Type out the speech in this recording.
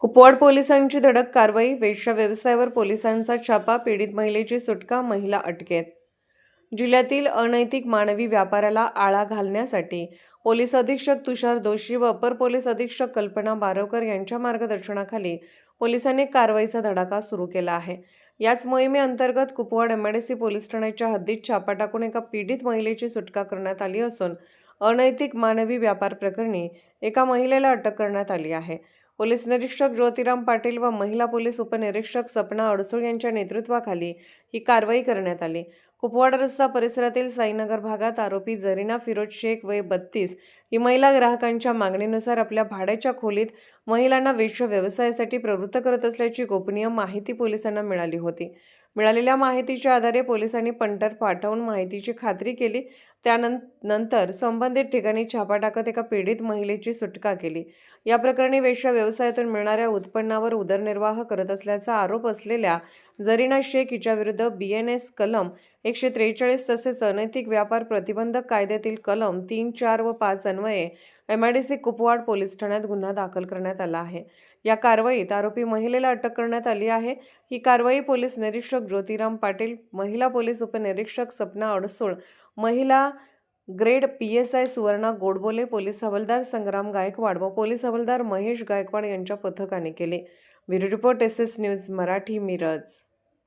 कुपवाड पोलिसांची धडक कारवाई, वेश्या व्यवसायावर पोलिसांचा छापा, पीडित महिलेची सुटका, महिला अटकेत। जिल्ह्यातील अनैतिक मानवी व्यापाराला आळा घालण्यासाठी पोलीस अधीक्षक तुषार दोशी व अपर पोलीस अधीक्षक कल्पना बारवकर यांच्या मार्गदर्शनाखाली पोलिसांनी कारवाईचा धडाका सुरू केला आहे। याच मोहिमेअंतर्गत कुपवाड एमआयडीसी पोलीस ठाण्याच्या हद्दीत छापा टाकून एका पीडित महिलेची सुटका करण्यात आली असून अनैतिक मानवी व्यापार प्रकरणी एका महिलेला अटक करण्यात आली आहे। पोलीस निरीक्षक ज्योतिराम पाटील व महिला पोलीस उपनिरीक्षक सपना अडसूळ यांच्या नेतृत्वाखाली ही कारवाई करण्यात आली। कुपवाड रस्ता परिसरातील साईनगर भागात आरोपी जरीना फिरोज शेख वय 32 ही महिला ग्राहकांच्या मागणीनुसार आपल्या भाड्याच्या खोलीत महिलांना वेश्या व्यवसायासाठी प्रवृत्त करत असल्याची गोपनीय माहिती पोलिसांना मिळाली होती। मिळालेल्या माहितीच्या आधारे पोलिसांनी पंटर पाठवून माहितीची खात्री केली। त्यानंतर संबंधित ठिकाणी छापा टाकत एका पीडित महिलेची सुटका केली। या प्रकरणी वेश्या व्यवसायातून मिळणाऱ्या उत्पन्नावर उदरनिर्वाह करत असल्याचा आरोप असलेल्या जरीना शेख हिच्याविरुद्ध BNS कलम 143 तसेच अनैतिक व्यापार प्रतिबंधक कायद्यातील कलम 3, 4 व 5 अन्वये एमआयडीसी कुपवाड पोलीस ठाण्यात गुन्हा दाखल करण्यात आला आहे। या कारवाईत आरोपी महिलेला अटक करण्यात आली आहे। ही कारवाई पोलीस निरीक्षक ज्योतिराम पाटील, महिला पोलीस उपनिरीक्षक सपना अडसूळ, महिला grade PSI Suvarna Godbole, police हवालदार संग्राम गायकवाड व पोलीस हवालदार महेश गायकवाड यांच्या पथकाने केले। Bureau report SS news Marathi, Miraj.